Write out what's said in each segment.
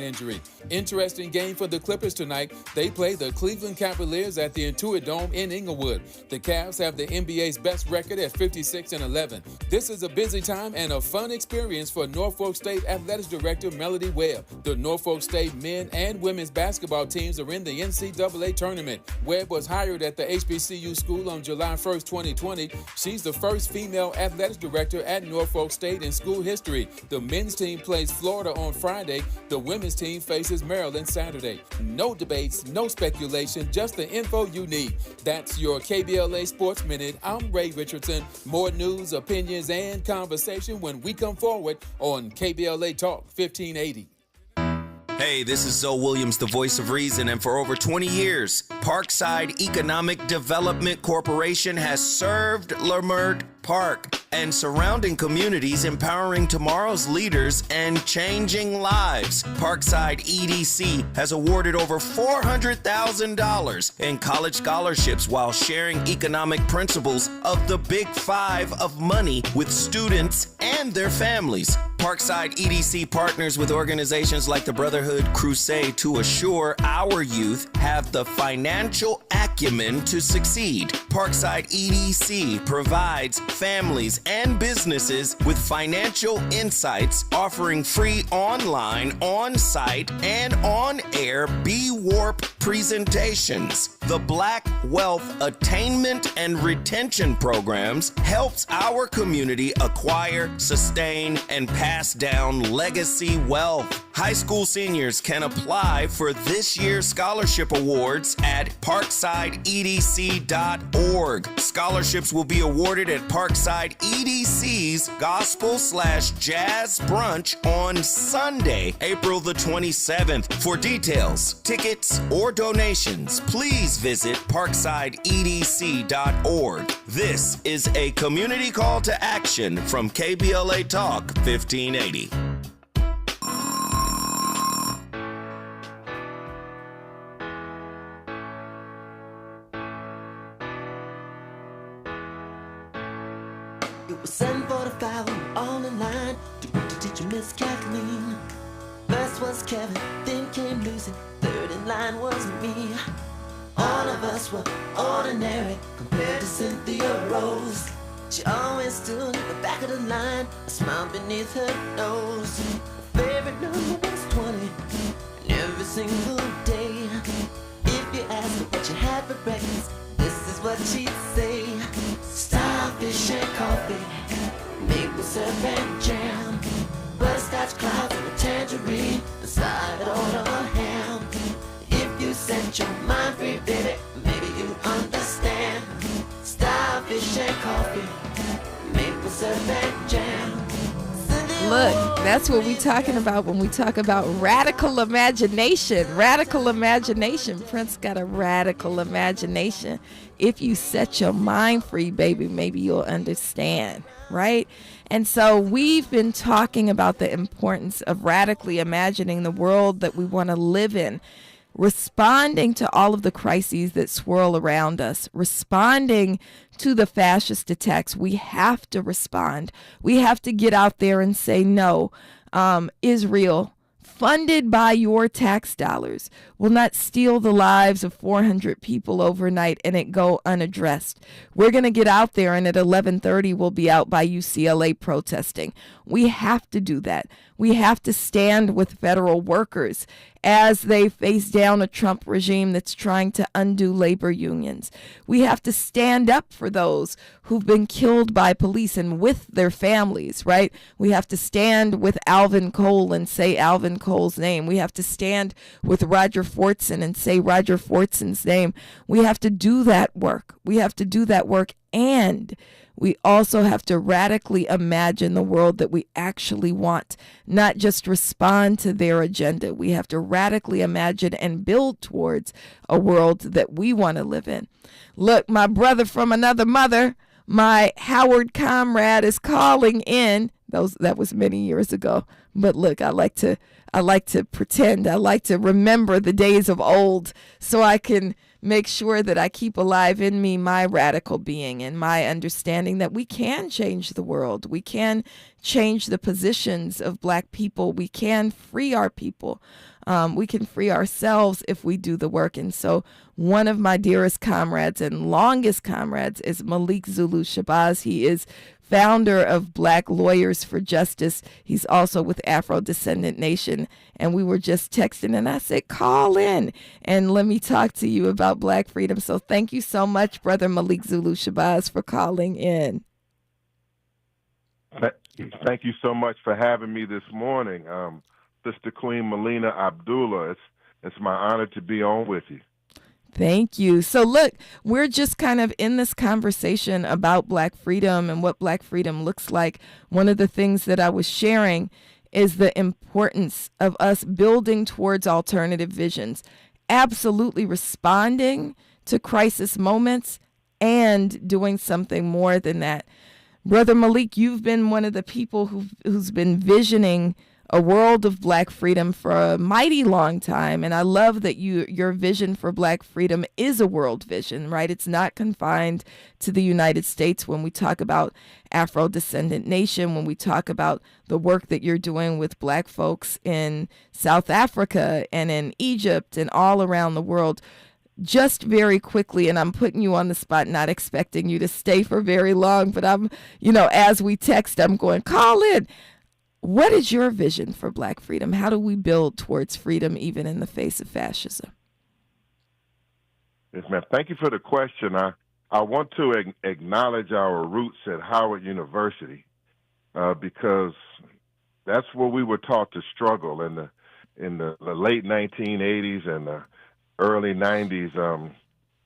injury. Interesting game for the Clippers tonight. They play the Cleveland Cavaliers at the Intuit Dome in Inglewood. The Cavs have the NBA's best record at 56-11. This is a busy time and a fun experience for Norfolk State Athletics Director Melody Webb. The Norfolk State men and women's basketball teams are in the NCAA tournament. Webb was hired at the HBCU school on July 1st, 2020. She's the first female athletics director at Norfolk State in school history. The men's team plays Florida on Friday. The women's team faces Maryland Saturday. No debates, no speculation, just the info you need. That's your KBLA Sports Minute. I'm Ray Richardson. More news, opinions, and conversation when we come forward on KBLA Talk 1580. Hey, this is Zoe Williams, the voice of reason, and for over 20 years, Parkside Economic Development Corporation has served Leimert Park and surrounding communities, empowering tomorrow's leaders and changing lives. Parkside EDC has awarded over $400,000 in college scholarships while sharing economic principles of the Big Five of money with students and their families. Parkside EDC partners with organizations like the Brotherhood Crusade to assure our youth have the financial acumen to succeed. Parkside EDC provides families and businesses with financial insights, offering free online, on-site, and on-air B-Warp presentations. The Black Wealth Attainment and Retention Programs helps our community acquire, sustain, and pass down legacy wealth. High school seniors can apply for this year's scholarship awards at parksideedc.org. Scholarships will be awarded at Parkside EDC's Gospel/Jazz Brunch on Sunday, April the 27th. For details, tickets, or donations, please visit parksideedc.org. This is a community call to action from KBLA Talk 1580. It was 7:45, we were all in line to greet the teacher, Miss Kathleen. First was Kevin, then came Lucy, third in line was me. All of us were ordinary compared to Cynthia Rose. She always stood at the back of the line, a smile beneath her nose. Her favorite number was 20, and every single day. If you asked her what she had for breakfast, this is what she'd say. Starfish and coffee, maple syrup and jam, butterscotch clouds and a tangerine, a side order ham. If you set your mind free, baby, maybe you understand. Starfish and coffee, maple syrup and jam. Look, that's what we're talking about when we talk about radical imagination. Radical imagination. Prince got a radical imagination. If you set your mind free, baby, maybe you'll understand, right? And so we've been talking about the importance of radically imagining the world that we want to live in, responding to all of the crises that swirl around us, responding to the fascist attacks. We have to respond. We have to get out there and say, no, Israel, funded by your tax dollars, will not steal the lives of 400 people overnight and it go unaddressed. We're going to get out there, and at 11:30 we'll be out by UCLA protesting. We have to do that. We have to stand with federal workers as they face down a Trump regime that's trying to undo labor unions. We have to stand up for those who've been killed by police and with their families, right? We have to stand with Alvin Cole and say Alvin Cole's name. We have to stand with Roger Fortson and say Roger Fortson's name. We have to do that work. We have to do that work, and we also have to radically imagine the world that we actually want, not just respond to their agenda. We have to radically imagine and build towards a world that we want to live in. Look, my brother from another mother, my Howard comrade, is calling in. That was many years ago. But look, I like to pretend. I like to remember the days of old so I can make sure that I keep alive in me my radical being and my understanding that we can change the world. We can change the positions of Black people. We can free our people. We can free ourselves if we do the work. And so one of my dearest comrades and longest comrades is Malik Zulu Shabazz. He is founder of Black Lawyers for Justice. He's also with Afro Descendant Nation. And we were just texting and I said, call in and let me talk to you about Black freedom. So thank you so much, Brother Malik Zulu Shabazz, for calling in. Thank you so much for having me this morning. Sister Queen Melina, Abdullah, it's my honor to be on with you. Thank you. So look, we're just kind of in this conversation about Black freedom and what Black freedom looks like. One of the things that I was sharing is the importance of us building towards alternative visions, absolutely responding to crisis moments and doing something more than that. Brother Malik, you've been one of the people who's been visioning a world of Black freedom for a mighty long time. And I love that your vision for Black freedom is a world vision, right? It's not confined to the United States. When we talk about Afro Descendant Nation, when we talk about the work that you're doing with Black folks in South Africa and in Egypt and all around the world, just very quickly, and I'm putting you on the spot, not expecting you to stay for very long, but I'm, as we text, I'm going, call in. What is your vision for Black freedom? How do we build towards freedom even in the face of fascism? Yes, ma'am. Thank you for the question. I want to acknowledge our roots at Howard University because that's where we were taught to struggle in the late 1980s and the early 90s.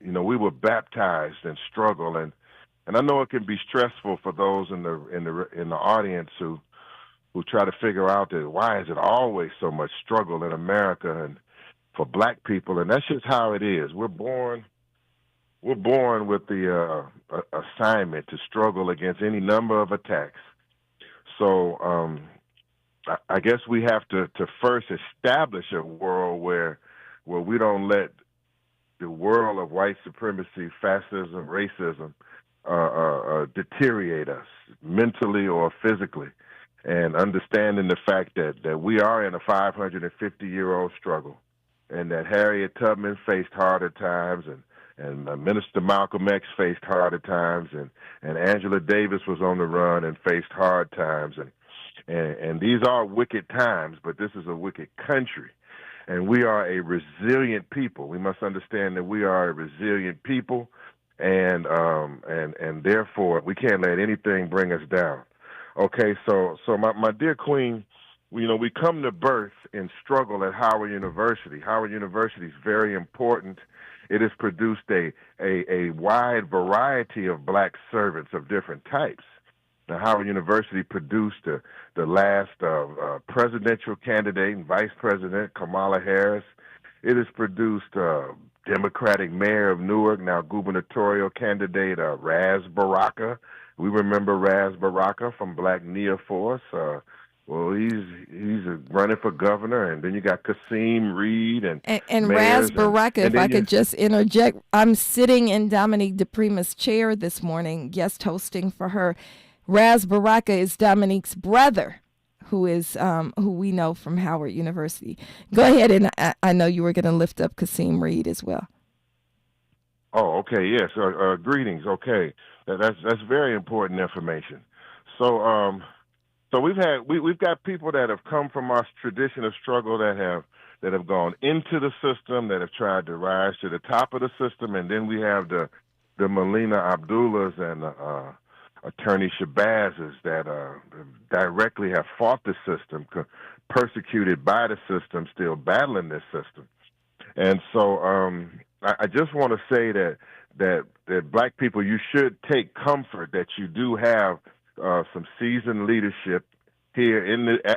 We were baptized in struggle, and I know it can be stressful for those in the audience who try to figure out that why is it always so much struggle in America and for Black people, and that's just how it is. We're born with the assignment to struggle against any number of attacks. So I guess we have to first establish a world where we don't let the world of white supremacy, fascism, racism deteriorate us mentally or physically. And understanding the fact that we are in a 550-year-old struggle, and that Harriet Tubman faced harder times, and Minister Malcolm X faced harder times, and Angela Davis was on the run and faced hard times, and these are wicked times, but this is a wicked country, and we are a resilient people. We must understand that we are a resilient people, and therefore we can't let anything bring us down. Okay, so my dear Queen, we come to birth in struggle at Howard University. Howard University is very important. It has produced a wide variety of Black servants of different types. Now, Howard University produced the last presidential candidate and vice president, Kamala Harris. It has produced Democratic mayor of Newark, now gubernatorial candidate Ras Baraka. We remember Ras Baraka from Black Nia Force. He's running for governor, and then you got Kasim Reed and Ras Baraka. If I could just interject, I'm sitting in Dominique DiPrima's chair this morning, guest hosting for her. Ras Baraka is Dominique's brother, who we know from Howard University. Go ahead, and I know you were going to lift up Kasim Reed as well. Oh, okay, yes. Greetings. Okay, that's very important information. So we've got people that have come from our tradition of struggle that have gone into the system, that have tried to rise to the top of the system, and then we have the Melina Abdullahs and Attorney Shabazzes that directly have fought the system, persecuted by the system, still battling this system. And so I just want to say that Black people, you should take comfort that you do have some seasoned leadership here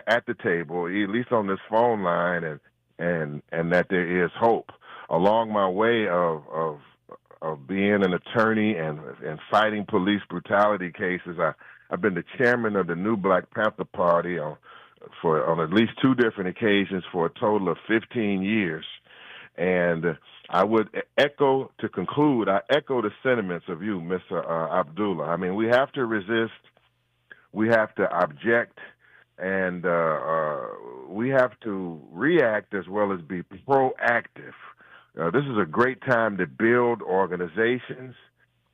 at the table, at least on this phone line, and that there is hope. Along my way of being an attorney and fighting police brutality cases, I've been the chairman of the New Black Panther Party on at least two different occasions for a total of 15 years. And I would echo, to conclude, I echo the sentiments of you, Mr. Abdullah. I mean, we have to resist, we have to object, and we have to react as well as be proactive. This is a great time to build organizations.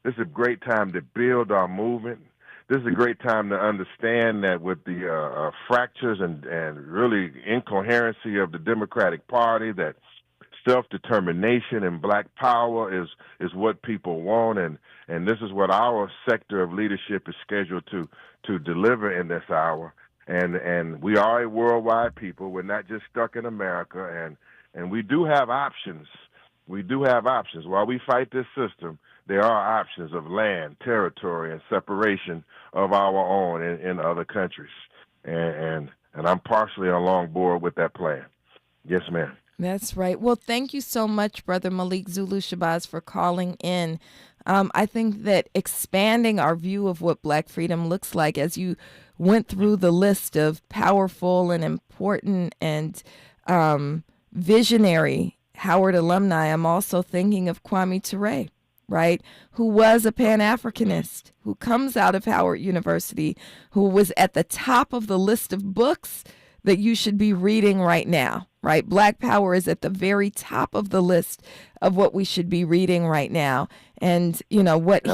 This is a great time to build our movement. This is a great time to understand that with the fractures and really incoherency of the Democratic Party, that self-determination and black power is what people want, and this is what our sector of leadership is scheduled to deliver in this hour. And we are a worldwide people. We're not just stuck in America, and we do have options. We do have options. While we fight this system, there are options of land, territory, and separation of our own in other countries. And I'm partially along board with that plan. Yes, ma'am. That's right. Well, thank you so much, Brother Malik Zulu Shabazz, for calling in. I think that expanding our view of what Black freedom looks like, as you went through the list of powerful and important and visionary Howard alumni, I'm also thinking of Kwame Ture, right, who was a Pan-Africanist, who comes out of Howard University, who was at the top of the list of books that you should be reading right now, right? Black Power is at the very top of the list of what we should be reading right now. And, you know, what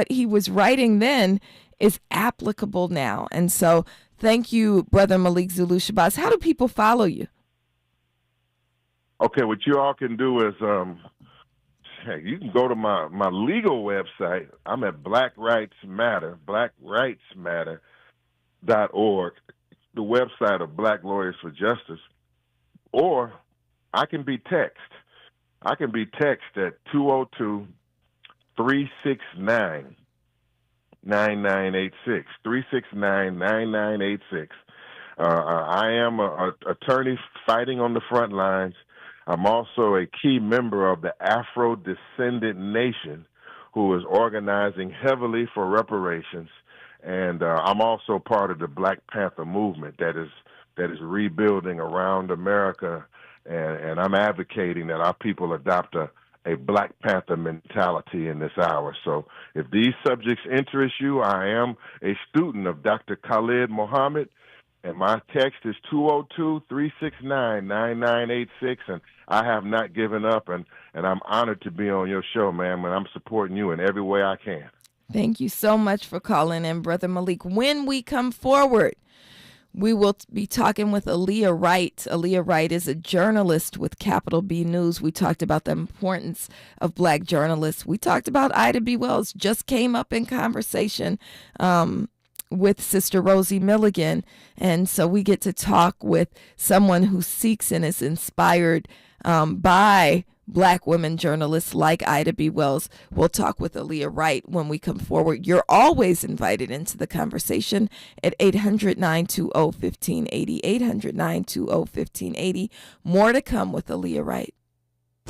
he was writing then is applicable now. And so thank you, Brother Malik Zulu Shabazz. How do people follow you? Okay, what you all can do is you can go to my legal website. I'm at Black Rights Matter, blackrightsmatter.org, the website of Black Lawyers for Justice, or I can be text. I can be text at 202-369-9986, 369-9986. I am an attorney fighting on the front lines. I'm also a key member of the Afro-descendant nation who is organizing heavily for reparations. And I'm also part of the Black Panther movement that is rebuilding around America. And I'm advocating that our people adopt a Black Panther mentality in this hour. So if these subjects interest you, I am a student of Dr. Khalid Muhammad, and my text is 202-369-9986, and I have not given up, and I'm honored to be on your show, ma'am, and I'm supporting you in every way I can. Thank you so much for calling in, Brother Malik. When we come forward, we will be talking with Aaliyah Wright. Aaliyah Wright is a journalist with Capital B News. We talked about the importance of Black journalists. We talked about Ida B. Wells, just came up in conversation with Sister Rosie Milligan. And so we get to talk with someone who seeks and is inspired by Black women journalists like Ida B. Wells. We'll talk with Aaliyah Wright when we come forward. You're always invited into the conversation at 800-920-1580, 800-920-1580. More to come with Aaliyah Wright.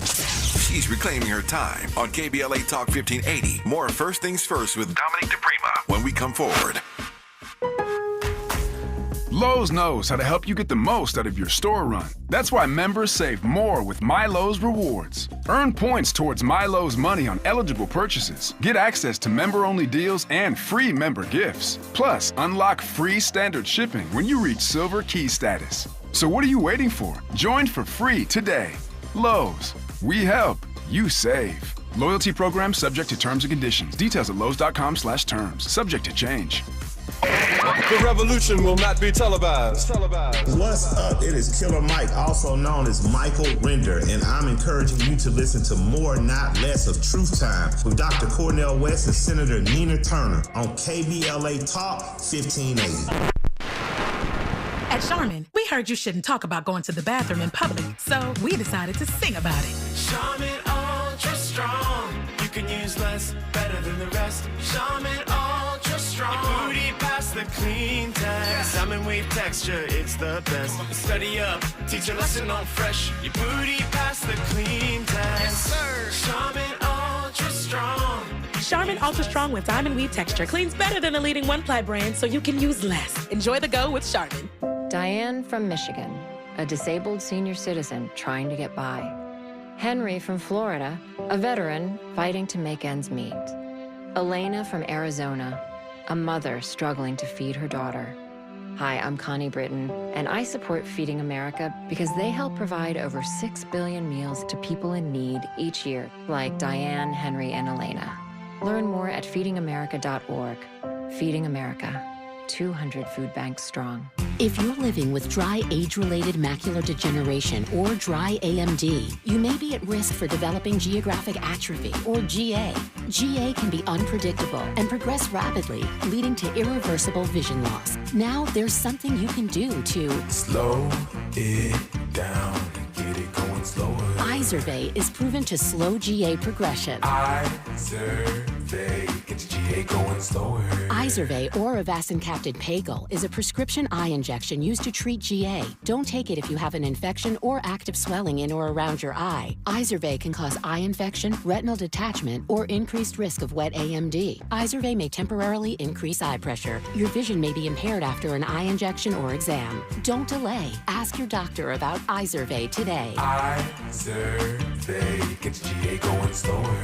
She's reclaiming her time on KBLA Talk 1580. More First Things First with Dominique DiPrima when we come forward. Lowe's knows how to help you get the most out of your store run. That's why members save more with My Lowe's Rewards. Earn points towards My Lowe's money on eligible purchases. Get access to member-only deals and free member gifts. Plus, unlock free standard shipping when you reach Silver Key status. So what are you waiting for? Join for free today. Lowe's. We help. You save. Loyalty program subject to terms and conditions. Details at lowes.com/terms. Subject to change. The revolution will not be televised. What's up? It is Killer Mike, also known as Michael Render, and I'm encouraging you to listen to more, not less, of Truth Time with Dr. Cornel West and Senator Nina Turner on KBLA Talk 1580. At Charmin, we heard you shouldn't talk about going to the bathroom in public, so we decided to sing about it. Charmin Ultra Strong. You can use less, better than the rest. Charmin Ultra Strong. Your booty past the clean test. Salmon wave texture, it's the best. Study up, teach a lesson on fresh. Your booty past the clean test. Yes, sir. Charmin Ultra Strong. Charmin Ultra Strong with diamond weave texture cleans better than the leading one-ply brand, so you can use less. Enjoy the go with Charmin. Diane from Michigan, a disabled senior citizen trying to get by. Henry from Florida, a veteran fighting to make ends meet. Elena from Arizona, a mother struggling to feed her daughter. Hi, I'm Connie Britton, and I support Feeding America because they help provide over 6 billion meals to people in need each year, like Diane, Henry, and Elena. Learn more at feedingamerica.org. Feeding America, 200 food banks strong. If you're living with dry age-related macular degeneration or dry AMD, you may be at risk for developing geographic atrophy or GA. GA can be unpredictable and progress rapidly, leading to irreversible vision loss. Now there's something you can do to slow it down and get it going slower. Izervay is proven to slow GA progression. Izervay gets GA going slower. Izervay or avacincaptad pagel is a prescription eye injection used to treat GA. Don't take it if you have an infection or active swelling in or around your eye. Izervay can cause eye infection, retinal detachment, or increased risk of wet AMD. Izervay may temporarily increase eye pressure. Your vision may be impaired after an eye injection or exam. Don't delay. Ask your doctor about Izervay today. Izervay gets GA going slower.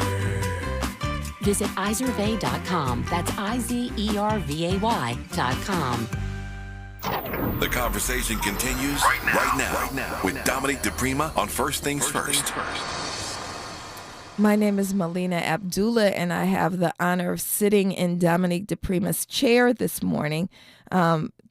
Visit Izervay.com. That's IZERVAY.com. The conversation continues right now with Dominique DiPrima on First Things First. My name is Melina Abdullah, and I have the honor of sitting in Dominique DiPrima's chair this morning,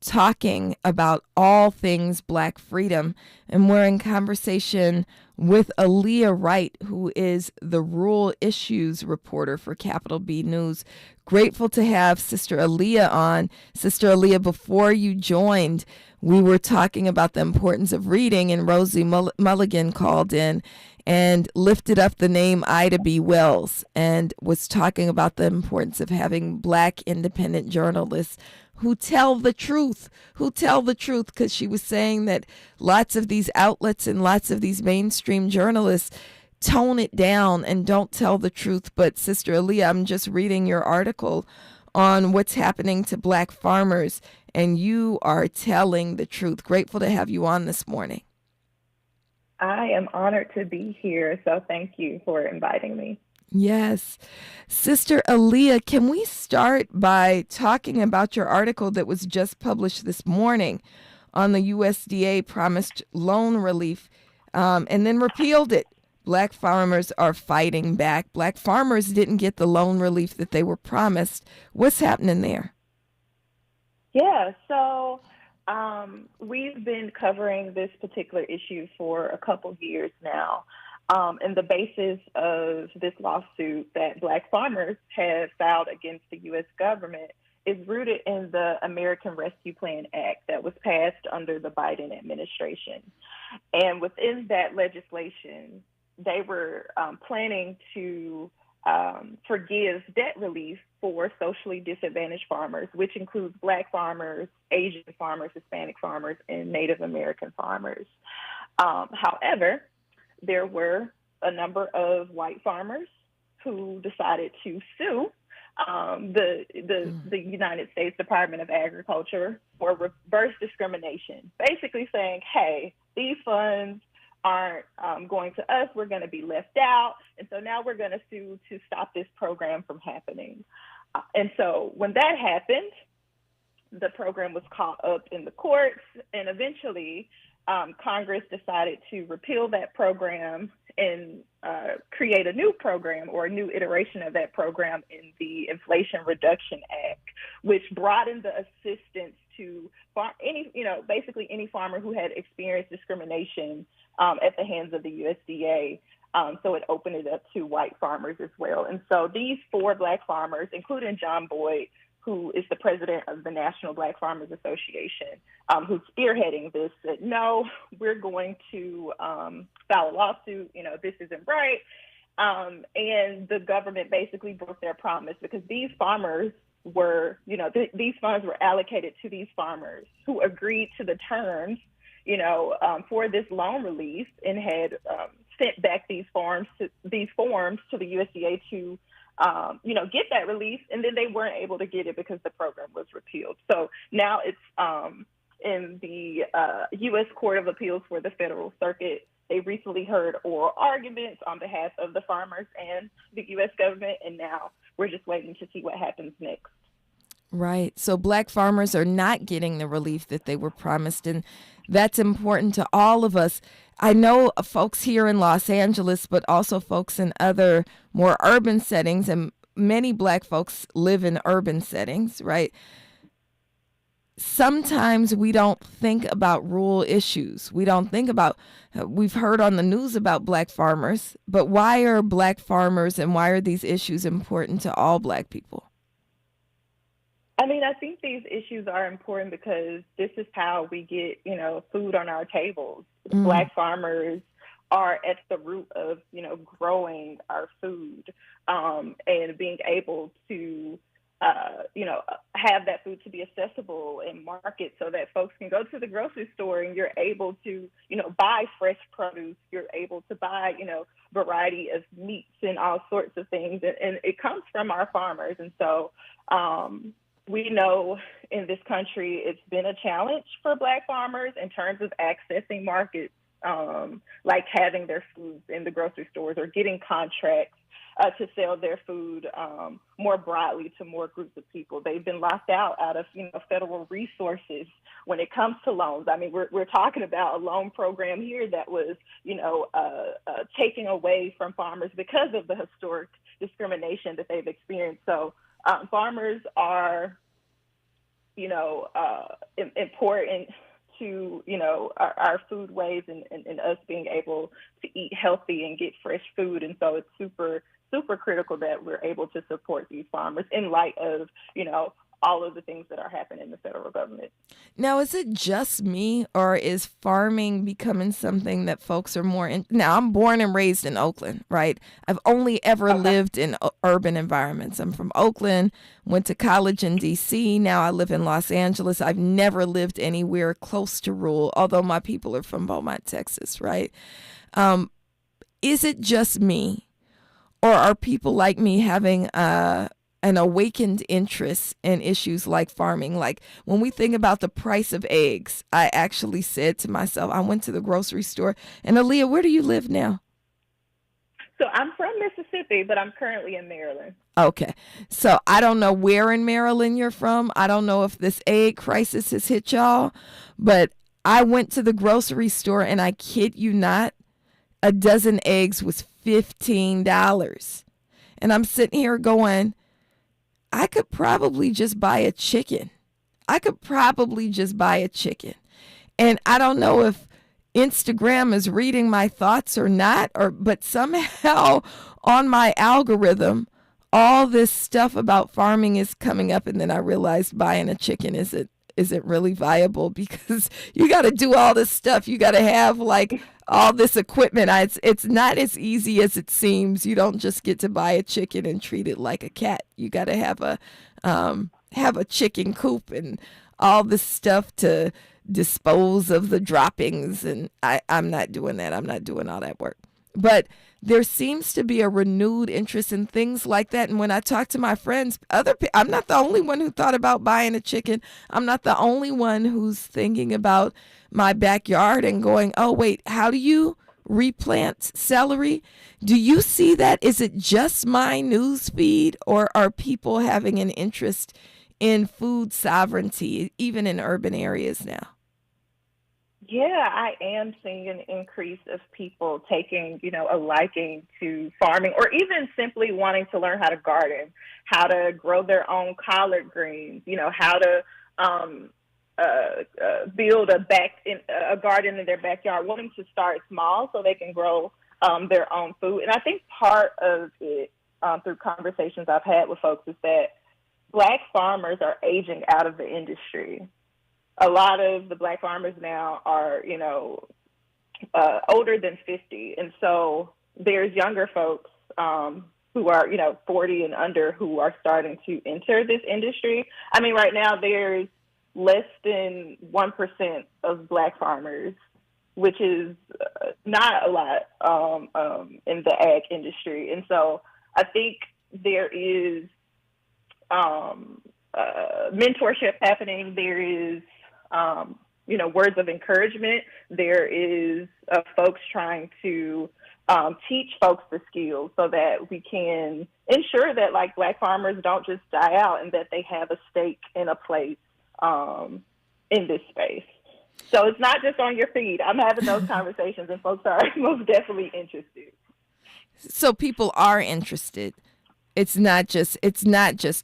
talking about all things Black freedom. And we're in conversation with Aaliyah Wright, who is the rural issues reporter for Capital B News. Grateful to have Sister Aaliyah on. Sister Aaliyah, before you joined, we were talking about the importance of reading, and Rosie Mulligan called in and lifted up the name Ida B. Wells and was talking about the importance of having Black independent journalists who tell the truth, because she was saying that lots of these outlets and lots of these mainstream journalists tone it down and don't tell the truth. But Sister Aaliyah, I'm just reading your article on what's happening to Black farmers, and you are telling the truth. Grateful to have you on this morning. I am honored to be here, so thank you for inviting me. Yes. Sister Aaliyah, can we start by talking about your article that was just published this morning on the USDA promised loan relief and then repealed it? Black farmers are fighting back. Black farmers didn't get the loan relief that they were promised. What's happening there? Yeah, so we've been covering this particular issue for a couple years now. And the basis of this lawsuit that Black farmers have filed against the U.S. government is rooted in the American Rescue Plan Act that was passed under the Biden administration. And within that legislation, they were planning to forgive debt relief for socially disadvantaged farmers, which includes Black farmers, Asian farmers, Hispanic farmers, and Native American farmers. However, there were a number of white farmers who decided to sue the United States Department of Agriculture for reverse discrimination, basically saying, hey, these funds aren't going to us, we're going to be left out, and so now we're going to sue to stop this program from happening. And so when that happened, the program was caught up in the courts, and eventually Congress decided to repeal that program and create a new program or a new iteration of that program in the Inflation Reduction Act, which broadened the assistance to basically any farmer who had experienced discrimination at the hands of the USDA. So it opened it up to white farmers as well. And so these 4 Black farmers, including John Boyd, who is the president of the National Black Farmers Association, who's spearheading this, said, no, we're going to file a lawsuit. This isn't right. And the government basically broke their promise because these farmers were, these funds were allocated to these farmers who agreed to the terms, for this loan relief and had sent back these forms to the USDA to get that relief, and then they weren't able to get it because the program was repealed. So now it's in the U.S. Court of Appeals for the Federal Circuit they recently heard oral arguments on behalf of the farmers and the U.S. government, and now we're just waiting to see what happens next. Right. So Black farmers are not getting the relief that they were promised, and that's important to all of us. I know folks here in Los Angeles, but also folks in other more urban settings, and many Black folks live in urban settings, right? Sometimes we don't think about rural issues. We don't think about, we've heard on the news about Black farmers, but why are Black farmers and why are these issues important to all Black people? I mean, I think these issues are important because this is how we get, food on our tables. Black farmers are at the root of, growing our food and being able to, have that food to be accessible in markets so that folks can go to the grocery store and you're able to, buy fresh produce. You're able to buy, variety of meats and all sorts of things. And it comes from our farmers. And so, we know in this country it's been a challenge for Black farmers in terms of accessing markets, like having their foods in the grocery stores or getting contracts to sell their food more broadly to more groups of people. They've been locked out of federal resources when it comes to loans. I mean, we're talking about a loan program here that was taken away from farmers because of the historic discrimination that they've experienced. So farmers are, important to, our foodways and us being able to eat healthy and get fresh food. And so it's super, super critical that we're able to support these farmers in light of, all of the things that are happening in the federal government. Now, is it just me, or is farming becoming something that folks are more in? Now, I'm born and raised in Oakland, right? I've only ever lived in urban environments. I'm from Oakland, went to college in D.C. Now I live in Los Angeles. I've never lived anywhere close to rural, although my people are from Beaumont, Texas, right? Is it just me, or are people like me having an awakened interest in issues like farming? Like when we think about the price of eggs, I actually said to myself, I went to the grocery store, and Aaliyah, where do you live now? So I'm from Mississippi, but I'm currently in Maryland. Okay. So I don't know where in Maryland you're from. I don't know if this egg crisis has hit y'all, but I went to the grocery store, and I kid you not, a dozen eggs was $15. And I'm sitting here going, I could probably just buy a chicken. And I don't know if Instagram is reading my thoughts or not, but somehow on my algorithm, all this stuff about farming is coming up. And then I realized buying a chicken isn't really viable because you got to do all this stuff. You got to have like all this equipment. It's not as easy as it seems. You don't just get to buy a chicken and treat it like a cat. You got to have a chicken coop and all this stuff to dispose of the droppings. And I'm not doing that. I'm not doing all that work. But there seems to be a renewed interest in things like that. And when I talk to my friends, I'm not the only one who thought about buying a chicken. I'm not the only one who's thinking about my backyard and going, oh, wait, how do you replant celery? Do you see that? Is it just my news feed, or are people having an interest in food sovereignty, even in urban areas now? Yeah, I am seeing an increase of people taking, a liking to farming, or even simply wanting to learn how to garden, how to grow their own collard greens, how to build a garden in their backyard, wanting to start small so they can grow their own food. And I think part of it, through conversations I've had with folks, is that Black farmers are aging out of the industry. A lot of the Black farmers now are, older than 50. And so there's younger folks who are, 40 and under who are starting to enter this industry. I mean, right now there's less than 1% of Black farmers, which is not a lot in the ag industry. And so I think there is mentorship happening. There is words of encouragement. There is folks trying to teach folks the skills so that we can ensure that like Black farmers don't just die out and that they have a stake and a place in this space. So it's not just on your feed. I'm having those conversations and folks are most definitely interested. So people are interested. It's not just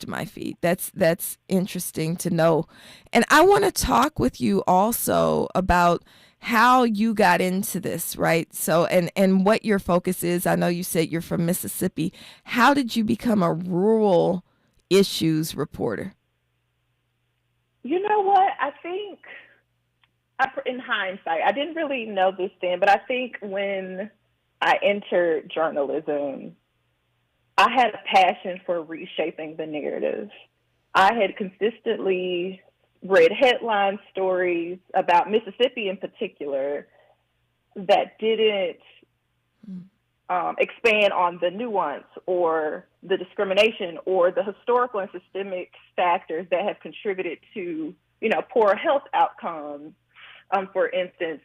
my feed. That's interesting to know. And I want to talk with you also about how you got into this, right? So and what your focus is. I know you said you're from Mississippi. How did you become a rural issues reporter? You know what? I think in hindsight, I didn't really know this then, but I think when I entered journalism, I had a passion for reshaping the narrative. I had consistently read headline stories about Mississippi in particular that didn't expand on the nuance or the discrimination or the historical and systemic factors that have contributed to, poor health outcomes. For instance,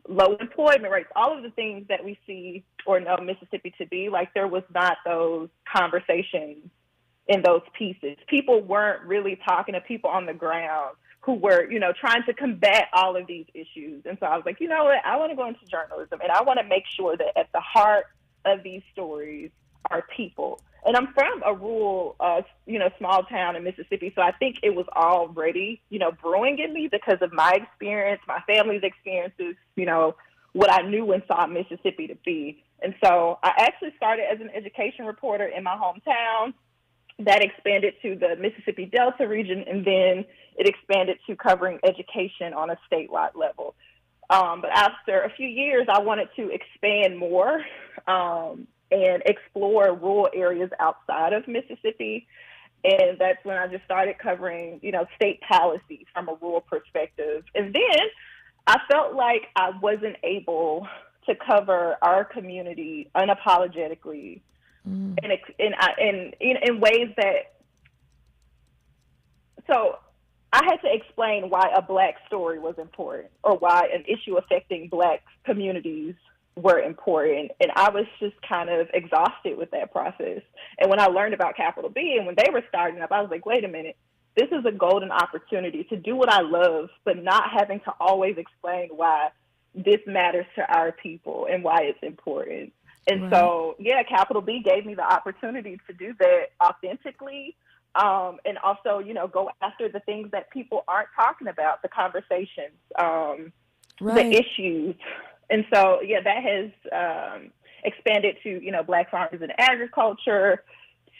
low employment rates, all of the things that we see or know Mississippi to be, like there was not those conversations in those pieces. People weren't really talking to people on the ground who were, trying to combat all of these issues. And so I was like, you know what, I want to go into journalism and I want to make sure that at the heart of these stories are people. And I'm from a rural, small town in Mississippi, so I think it was already, brewing in me because of my experience, my family's experiences, what I knew and saw Mississippi to be. And so I actually started as an education reporter in my hometown. That expanded to the Mississippi Delta region, and then it expanded to covering education on a statewide level. But after a few years, I wanted to expand more and explore rural areas outside of Mississippi. And that's when I just started covering, state policy from a rural perspective. And then I felt like I wasn't able to cover our community unapologetically in ways that, so I had to explain why a Black story was important or why an issue affecting Black communities were important. And I was just kind of exhausted with that process. And when I learned about Capital B and when they were starting up, I was like, wait a minute, this is a golden opportunity to do what I love, but not having to always explain why this matters to our people and why it's important. And so, Capital B gave me the opportunity to do that authentically, and also, go after the things that people aren't talking about, the conversations, the issues. And so, that has expanded to, Black farmers and agriculture,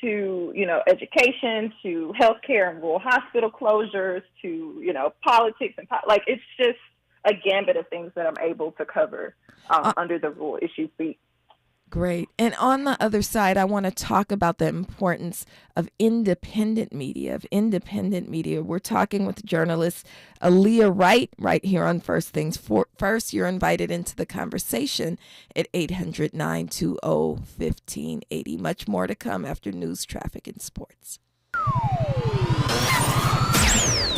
to, education, to healthcare and rural hospital closures, to, politics and it's just a gambit of things that I'm able to cover under the rural issues beat. Great. And on the other side, I want to talk about the importance of independent media, We're talking with journalist Aaliyah Wright right here on First Things First. You're invited into the conversation at 800-920-1580. Much more to come after news, traffic, and sports.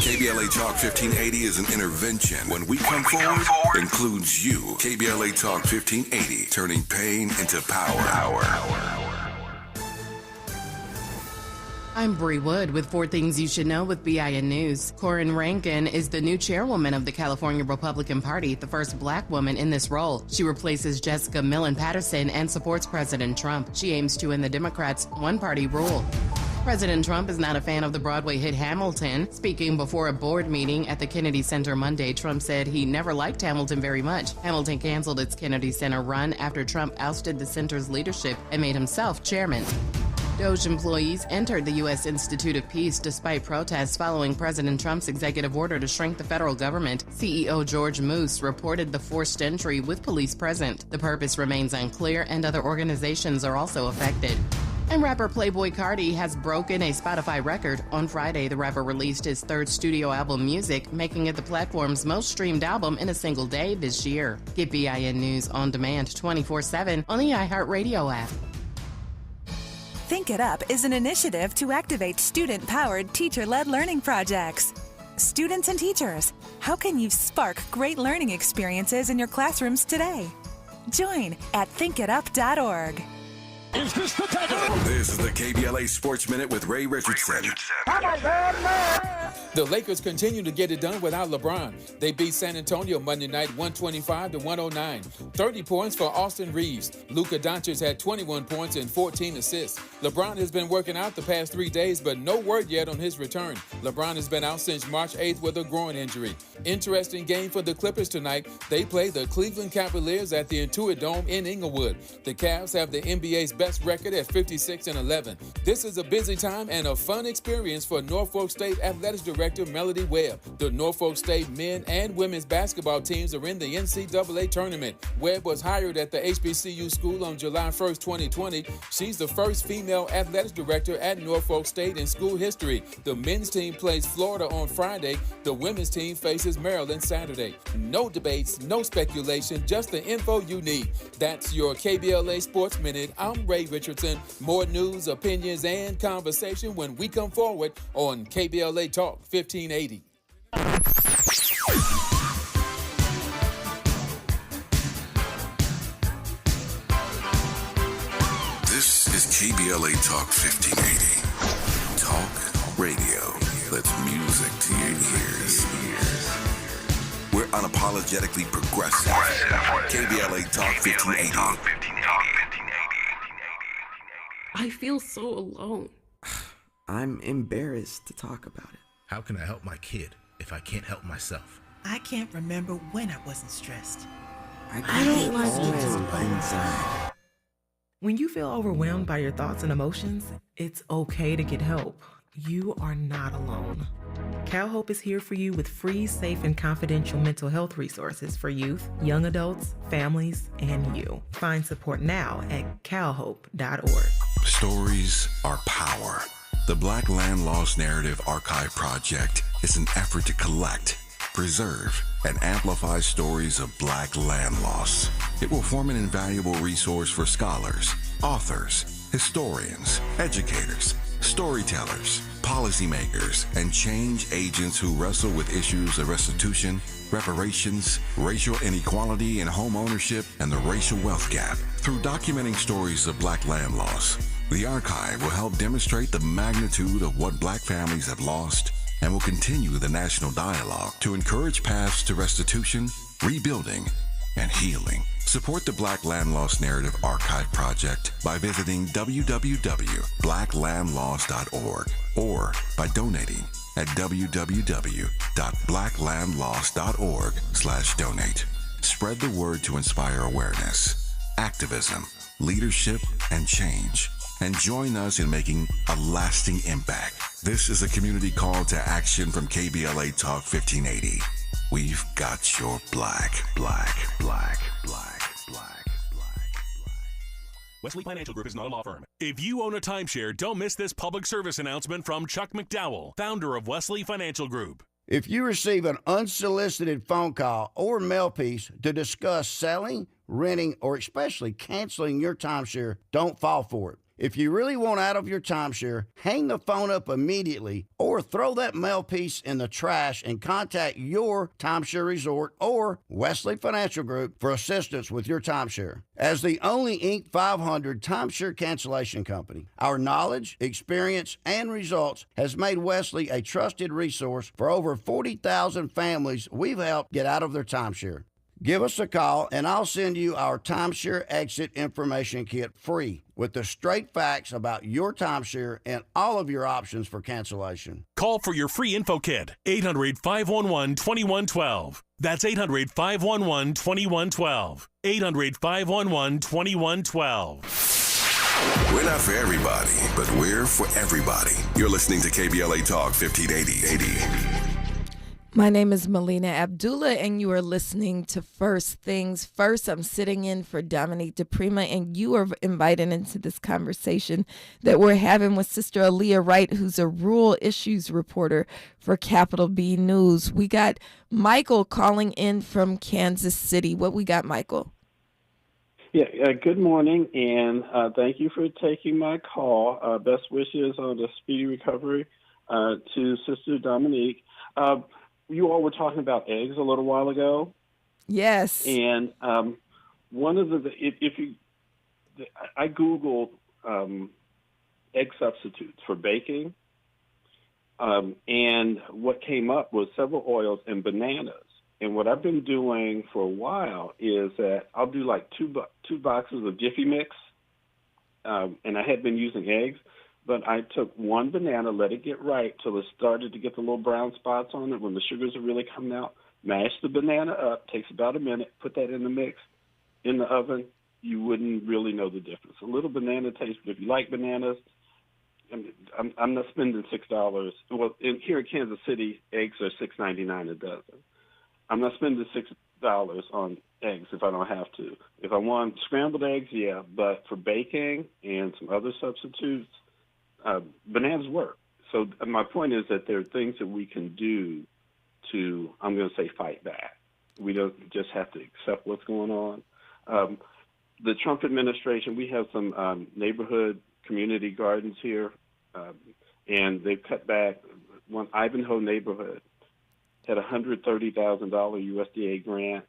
KBLA Talk 1580 is an intervention. When we come forward, includes you. KBLA Talk 1580, turning pain into power. I'm Bree Wood with 4 Things You Should Know with BIN News. Corinne Rankin is the new chairwoman of the California Republican Party, the first Black woman in this role. She replaces Jessica Millen Patterson and supports President Trump. She aims to end the Democrats' one-party rule. President Trump is not a fan of the Broadway hit Hamilton. Speaking before a board meeting at the Kennedy Center Monday, Trump said he never liked Hamilton very much. Hamilton canceled its Kennedy Center run after Trump ousted the center's leadership and made himself chairman. DOJ employees entered the U.S. Institute of Peace despite protests following President Trump's executive order to shrink the federal government. CEO George Moose reported the forced entry with police present. The purpose remains unclear, and other organizations are also affected. And rapper Playboi Carti has broken a Spotify record. On Friday, the rapper released his 3rd studio album, Music, making it the platform's most streamed album in a single day this year. Get BIN News on demand 24/7 on the iHeartRadio app. Think It Up is an initiative to activate student-powered, teacher-led learning projects. Students and teachers, how can you spark great learning experiences in your classrooms today? Join at thinkitup.org. Is this the tackle? This is the KBLA Sports Minute with Ray Richardson. The Lakers continue to get it done without LeBron. They beat San Antonio Monday night 125-109. 30 points for Austin Reeves. Luka Doncic had 21 points and 14 assists. LeBron has been working out the past 3 days, but no word yet on his return. LeBron has been out since March 8th with a groin injury. Interesting game for the Clippers tonight. They play the Cleveland Cavaliers at the Intuit Dome in Inglewood. The Cavs have the NBA's best record at 56-11. This is a busy time and a fun experience for Norfolk State Athletics Director Melody Webb. The Norfolk State men and women's basketball teams are in the NCAA tournament. Webb was hired at the HBCU school on July 1st, 2020. She's the first female athletics director at Norfolk State in school history. The men's team plays Florida on Friday. The women's team faces Maryland Saturday. No debates, no speculation, just the info you need. That's your KBLA Sports Minute. I'm Ray Richardson. More news, opinions, and conversation when we come forward on KBLA Talk 1580. This is KBLA Talk 1580. Talk radio. That's music to your ears. We're unapologetically progressive. KBLA Talk 1580. I feel so alone. I'm embarrassed to talk about it. How can I help my kid if I can't help myself? I can't remember when I wasn't stressed. I don't like inside. When you feel overwhelmed by your thoughts and emotions, it's okay to get help. You are not alone. CalHope is here for you with free, safe, and confidential mental health resources for youth, young adults, families, and you. Find support now at calhope.org. Stories are power. The Black Land Lost Narrative Archive Project is an effort to collect, preserve, and amplify stories of Black land loss. It will form an invaluable resource for scholars, authors, historians, educators, storytellers, policymakers, and change agents who wrestle with issues of restitution, reparations, racial inequality in home ownership, and the racial wealth gap. Through documenting stories of Black land loss, the archive will help demonstrate the magnitude of what Black families have lost and will continue the national dialogue to encourage paths to restitution, rebuilding, and healing. Support the Black Land Lost Narrative Archive Project by visiting www.blacklandlost.org or by donating at www.blacklandlost.org/donate. Spread the word to inspire awareness, activism, leadership, and change. And join us in making a lasting impact. This is a community call to action from KBLA Talk 1580. We've got your black. Wesley Financial Group is not a law firm. If you own a timeshare, don't miss this public service announcement from Chuck McDowell, founder of Wesley Financial Group. If you receive an unsolicited phone call or mail piece to discuss selling, renting, or especially canceling your timeshare, don't fall for it. If you really want out of your timeshare, hang the phone up immediately or throw that mail piece in the trash and contact your timeshare resort or Wesley Financial Group for assistance with your timeshare. As the only Inc. 500 timeshare cancellation company, our knowledge, experience, and results has made Wesley a trusted resource for over 40,000 families we've helped get out of their timeshare. Give us a call, and I'll send you our timeshare exit information kit free with the straight facts about your timeshare and all of your options for cancellation. Call for your free info kit, 800-511-2112. That's 800-511-2112. 800-511-2112. We're not for everybody, but we're for everybody. You're listening to KBLA Talk 1580. My name is Melina Abdullah, and you are listening to First Things First. I'm sitting in for Dominique DiPrima, and you are invited into this conversation that we're having with Sister Aaliyah Wright, who's a rural issues reporter for Capital B News. We got Michael calling in from Kansas City. What we got, Michael? Yeah, good morning, and thank you for taking my call. Best wishes on a speedy recovery to Sister Dominique. You all were talking about eggs a little while ago. Yes. And one of I Googled egg substitutes for baking, and what came up was several oils and bananas. And what I've been doing for a while is that I'll do like two boxes of Jiffy Mix, and I had been using eggs, but I took one banana, let it get right till it started to get the little brown spots on it. When the sugars are really coming out, mash the banana up, takes about a minute, put that in the mix, in the oven. You wouldn't really know the difference. A little banana taste, but if you like bananas, I'm not spending $6. Well, here in Kansas City, eggs are $6.99 a dozen. I'm not spending $6 on eggs if I don't have to. If I want scrambled eggs, yeah, but for baking and some other substitutes, bananas work. So my point is that there are things that we can do to, I'm going to say, fight back. We don't just have to accept what's going on. The Trump administration, we have some neighborhood community gardens here, and they've cut back. One Ivanhoe neighborhood had a $130,000 USDA grant.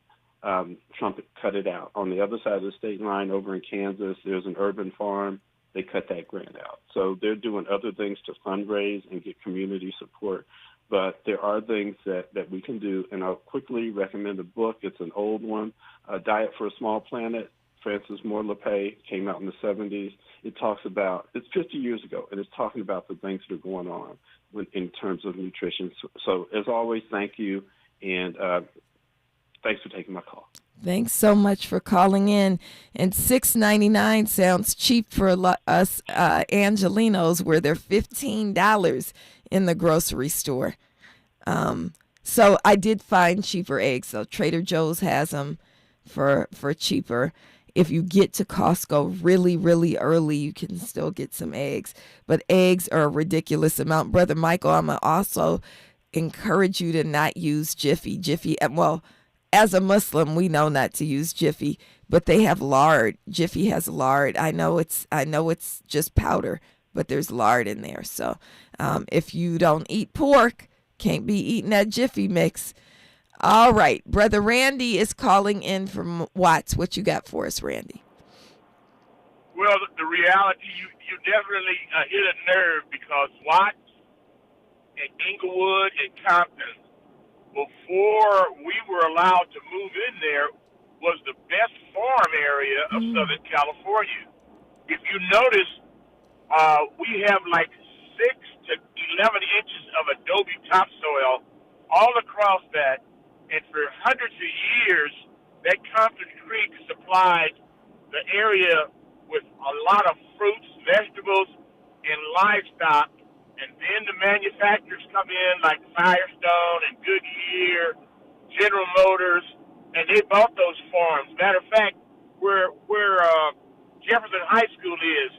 Trump cut it out. On the other side of the state line over in Kansas, there's an urban farm. They cut that grant out. So they're doing other things to fundraise and get community support. But there are things that we can do, and I'll quickly recommend a book. It's an old one, Diet for a Small Planet. Francis Moore LePay came out in the 70s. It talks about, it's 50 years ago, and it's talking about the things that are going on in terms of nutrition. So as always, thank you, and thanks for taking my call. Thanks so much for calling in. And $6.99 sounds cheap for us Angelinos, where they're $15 in the grocery store. So I did find cheaper eggs. So Trader Joe's has them for cheaper. If you get to Costco really, really early, you can still get some eggs. But eggs are a ridiculous amount. Brother Michael, I'm going to also encourage you to not use Jiffy. Well, as a Muslim, we know not to use Jiffy, but they have lard. Jiffy has lard. I know it's just powder, but there's lard in there. So if you don't eat pork, can't be eating that Jiffy mix. All right. Brother Randy is calling in from Watts. What you got for us, Randy? Well, the reality, you definitely hit a nerve, because Watts and Inglewood and Compton, before we were allowed to move in there, was the best farm area of Southern California. If you notice, we have like 6 to 11 inches of adobe topsoil all across that. And for hundreds of years, that Compton Creek supplied the area with a lot of fruits, vegetables, and livestock. And then the manufacturers come in like Firestone and Goodyear, General Motors, and they bought those farms. Matter of fact, where Jefferson High School is,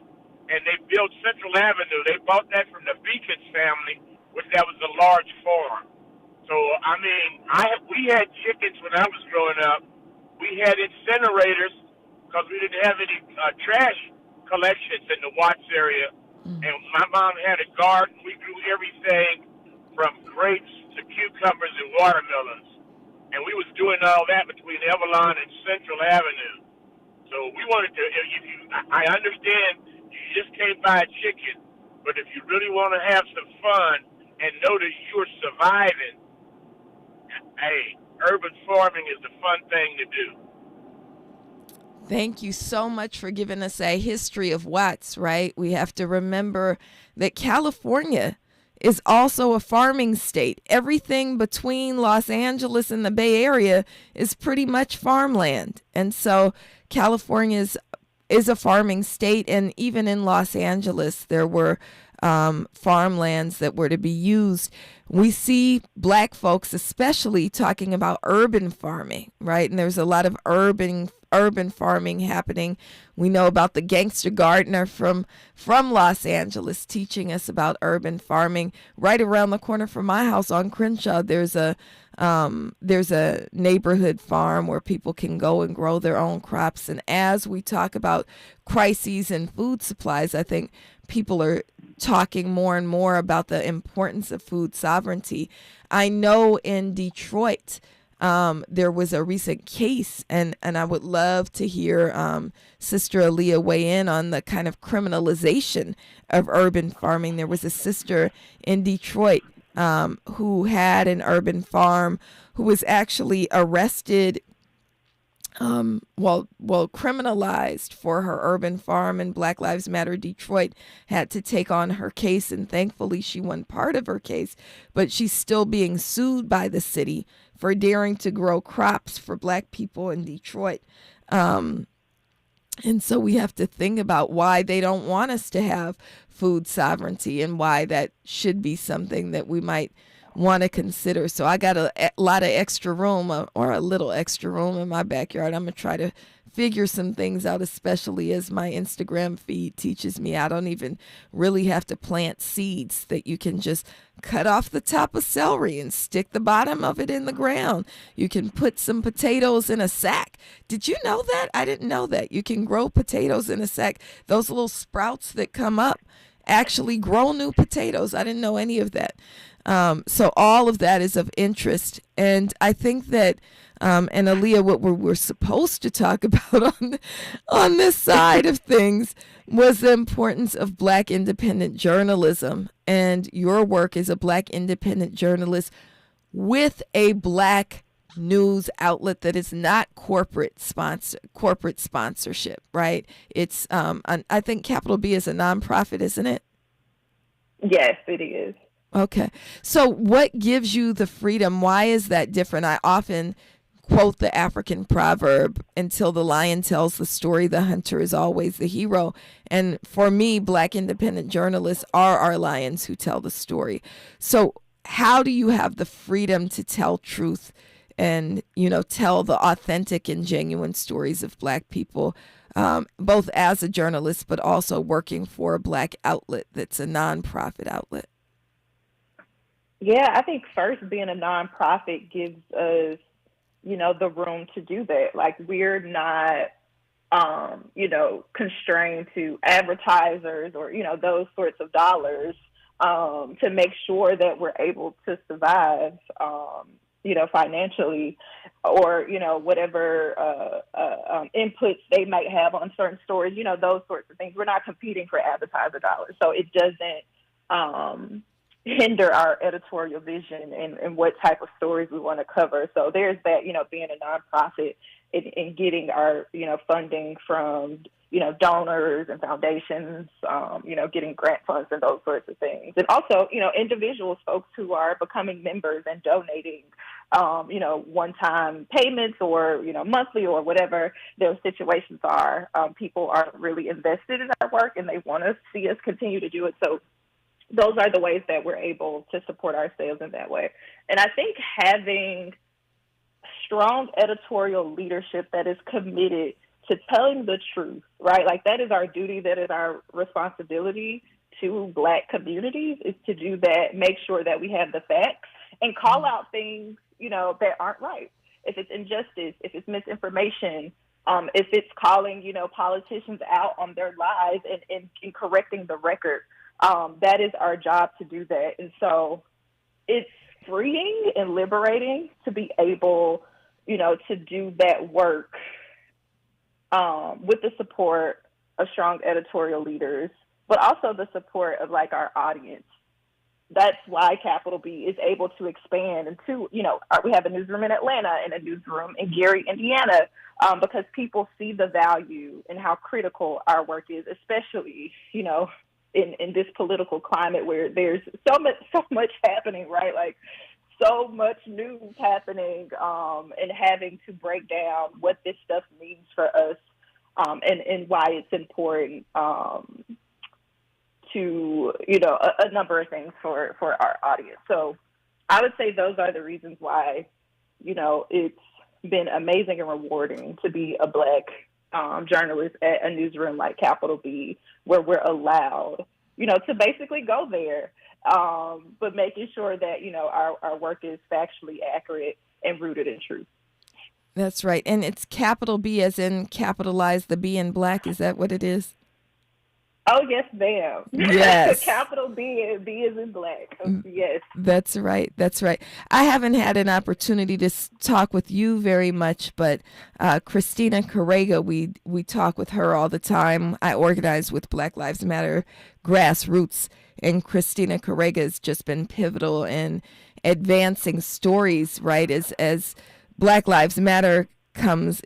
and they built Central Avenue, they bought that from the Beacons family, which that was a large farm. So, I mean, we had chickens when I was growing up. We had incinerators because we didn't have any trash collections in the Watts area. And my mom had a garden. We grew everything from grapes to cucumbers and watermelons. And we was doing all that between Avalon and Central Avenue. So we wanted to, I understand you just can't buy a chicken, but if you really want to have some fun and know that you're surviving, hey, urban farming is a fun thing to do. Thank you so much for giving us a history of Watts, right? We have to remember that California is also a farming state. Everything between Los Angeles and the Bay Area is pretty much farmland. And so California is a farming state. And even in Los Angeles, there were farmlands that were to be used. We see black folks especially talking about urban farming, right? And there's a lot of urban farming happening. We know about the gangster gardener from Los Angeles teaching us about urban farming. Right around the corner from my house on Crenshaw, there's a neighborhood farm where people can go and grow their own crops. And as we talk about crises in food supplies, I think people are talking more and more about the importance of food sovereignty. I know in Detroit, there was a recent case, and I would love to hear Sister Aaliyah weigh in on the kind of criminalization of urban farming. There was a sister in Detroit who had an urban farm who was actually arrested, criminalized for her urban farm, and Black Lives Matter Detroit had to take on her case, and thankfully she won part of her case, but she's still being sued by the city for daring to grow crops for Black people in Detroit. And so we have to think about why they don't want us to have food sovereignty and why that should be something that we might want to consider. So I got a lot of extra room, or a little extra room in my backyard. I'm going to try to figure some things out, especially as my Instagram feed teaches me. I don't even really have to plant seeds, that you can just cut off the top of celery and stick the bottom of it in the ground. You can put some potatoes in a sack. Did you know that? I didn't know that. You can grow potatoes in a sack. Those little sprouts that come up actually grow new potatoes. I didn't know any of that. So all of that is of interest. And I think that, and Aaliyah, what we're supposed to talk about on this side of things was the importance of Black independent journalism. And your work as a Black independent journalist with a Black news outlet that is not corporate sponsorship, right? It's, I think Capital B is a nonprofit, isn't it? Yes, it is. Okay. So what gives you the freedom? Why is that different? I often quote the African proverb, until the lion tells the story, the hunter is always the hero. And for me, Black independent journalists are our lions who tell the story. So how do you have the freedom to tell truth and, tell the authentic and genuine stories of Black people, both as a journalist, but also working for a Black outlet that's a nonprofit outlet? Yeah, I think first, being a nonprofit gives us, the room to do that. Like, we're not, constrained to advertisers or, those sorts of dollars to make sure that we're able to survive, financially, or, whatever inputs they might have on certain stories, those sorts of things. We're not competing for advertiser dollars. So it doesn't hinder our editorial vision and what type of stories we want to cover. So there's that, being a nonprofit and getting our, funding from, donors and foundations, getting grant funds and those sorts of things. And also, individuals, folks who are becoming members and donating, one-time payments or, monthly or whatever their situations are. People are really invested in our work and they want to see us continue to do it. So those are the ways that we're able to support ourselves in that way. And I think having strong editorial leadership that is committed to telling the truth, right? Like, that is our duty, that is our responsibility to Black communities, is to do that, make sure that we have the facts and call out things, that aren't right. If it's injustice, if it's misinformation, if it's calling, politicians out on their lies and correcting the record. That is our job to do that. And so it's freeing and liberating to be able, to do that work with the support of strong editorial leaders, but also the support of our audience. That's why Capital B is able to expand into, we have a newsroom in Atlanta and a newsroom in Gary, Indiana, because people see the value and how critical our work is, especially, in this political climate where there's so much happening, right? Like, so much news happening, and having to break down what this stuff means for us, and why it's important to, a number of things for our audience. So I would say those are the reasons why, it's been amazing and rewarding to be a Black journalist at a newsroom like Capital B, where we're allowed, to basically go there, but making sure that, our work is factually accurate and rooted in truth. That's right. And it's Capital B as in capitalize the B in Black. Is that what it is? Oh, yes, ma'am. Yes. Capital B, B is in black. Yes. That's right. That's right. I haven't had an opportunity to talk with you very much, but Christina Carrega, we talk with her all the time. I organize with Black Lives Matter Grassroots, and Christina Carrega has just been pivotal in advancing stories, right, as Black Lives Matter comes,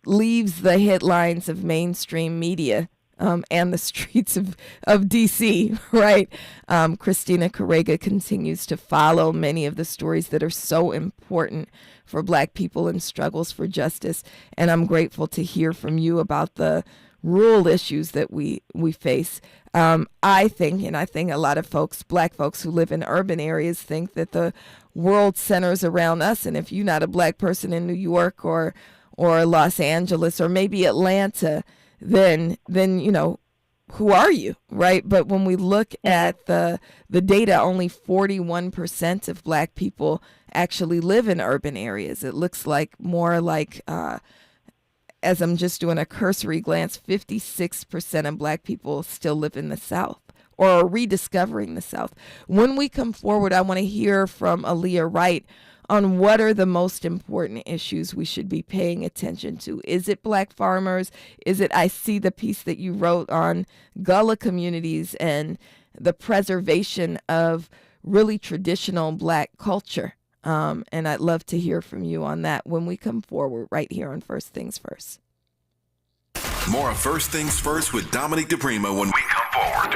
leaves the headlines of mainstream media. And the streets of D.C., right? Christina Carrega continues to follow many of the stories that are so important for Black people and struggles for justice. And I'm grateful to hear from you about the rural issues that we face. I think a lot of folks, Black folks who live in urban areas, think that the world centers around us. And if you're not a Black person in New York or Los Angeles or maybe Atlanta, then who are you, right? But when we look at the data, only 41% of Black people actually live in urban areas. It looks like more like, as I'm just doing a cursory glance, 56% of Black people still live in the South or are rediscovering the South. When we come forward, I want to hear from Aaliyah Wright on what are the most important issues we should be paying attention to. Is it Black farmers? Is it, I see the piece that you wrote on Gullah communities and the preservation of really traditional Black culture. And I'd love to hear from you on that when we come forward right here on First Things First. More of First Things First with Dominique DiPrima when we come forward.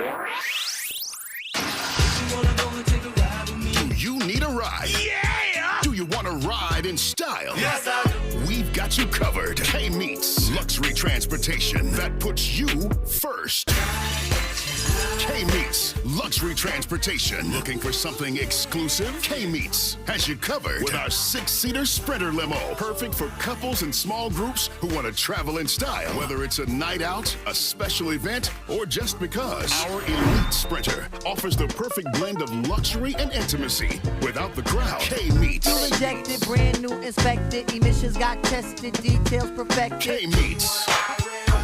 Do you need a ride? Yeah! Do you want to ride in style? Yes, I do. We've got you covered. K-Meets, luxury transportation that puts you first. K-Meets, luxury transportation. Looking for something exclusive? K-Meets has you covered with our 6-seater Sprinter limo. Perfect for couples and small groups who want to travel in style. Whether it's a night out, a special event, or just because. Our elite Sprinter offers the perfect blend of luxury and intimacy without the crowd. K-Meets. Fuel injected, brand new, inspected. Emissions got tested, details perfected. K-Meets.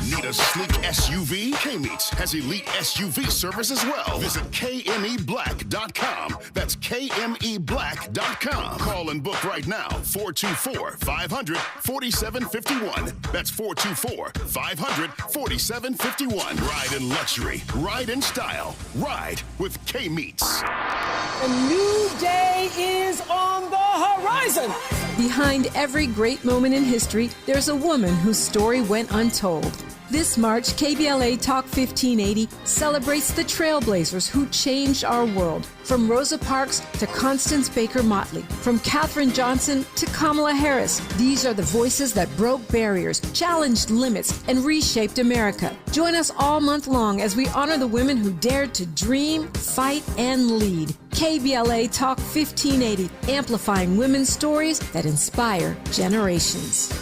Need a sleek SUV? K-Meets has elite SUV service as well. Visit KMEBlack.com. That's KMEBlack.com. Call and book right now. 424-500-4751. That's 424-500-4751. Ride in luxury. Ride in style. Ride with K-Meets. A new day is on the horizon. Behind every great moment in history, there's a woman whose story went untold. This March, KBLA Talk 1580 celebrates the trailblazers who changed our world. From Rosa Parks to Constance Baker Motley, from Katherine Johnson to Kamala Harris, these are the voices that broke barriers, challenged limits, and reshaped America. Join us all month long as we honor the women who dared to dream, fight, and lead. KBLA Talk 1580, amplifying women's stories that inspire generations.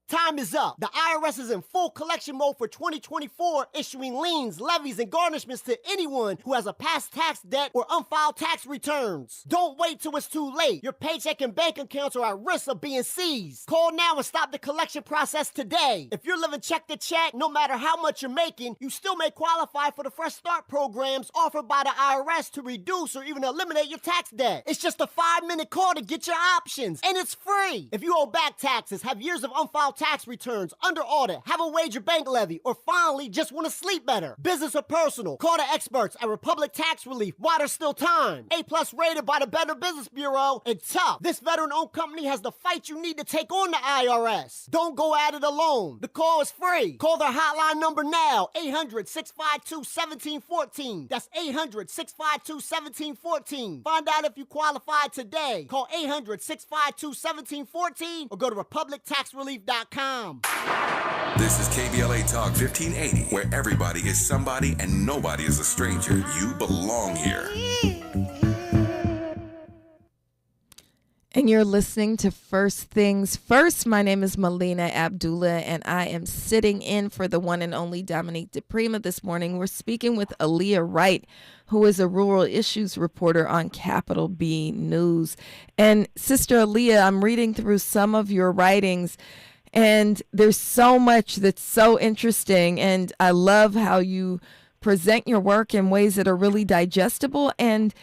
Time is up. The IRS is in full collection mode for 2024, issuing liens, levies, and garnishments to anyone who has a past tax debt or unfiled tax returns. Don't wait till it's too late. Your paycheck and bank accounts are at risk of being seized. Call now and stop the collection process today. If you're living check to check, no matter how much you're making, you still may qualify for the Fresh Start programs offered by the IRS to reduce or even eliminate your tax debt. It's just a 5-minute call to get your options, and it's free. If you owe back taxes, have years of unfiled tax returns, under audit, have a wage bank levy, or finally just want to sleep better, business or personal, call the experts at Republic Tax Relief while there's still time. A+ rated by the Better Business Bureau, and tough. This veteran-owned company has the fight you need to take on the IRS. Don't go at it alone. The call is free. Call their hotline number now, 800-652-1714. That's 800-652-1714. Find out if you qualify today. Call 800-652-1714 or go to republictaxrelief.com. This is KBLA Talk 1580, where everybody is somebody and nobody is a stranger. You belong here. And you're listening to First Things First. My name is Melina, Abdullah, and I am sitting in for the one and only Dominique DiPrima this morning. We're speaking with Aaliyah Wright, who is a rural issues reporter on Capital B News. And Sister Aaliyah, I'm reading through some of your writings, And there's so much that's so interesting. And I love how you present your work in ways that are really digestible and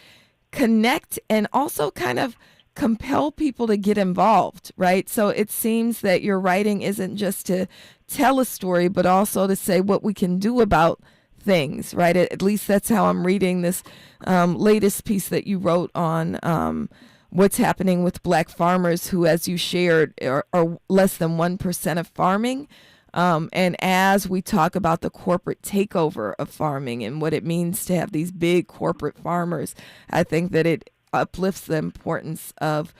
connect and also kind of compel people to get involved, right? So it seems that your writing isn't just to tell a story, but also to say what we can do about things, right? At least that's how I'm reading this latest piece that you wrote on what's happening with Black farmers who, as you shared, are less than 1% of farming. And as we talk about the corporate takeover of farming and what it means to have these big corporate farmers, I think that it uplifts the importance of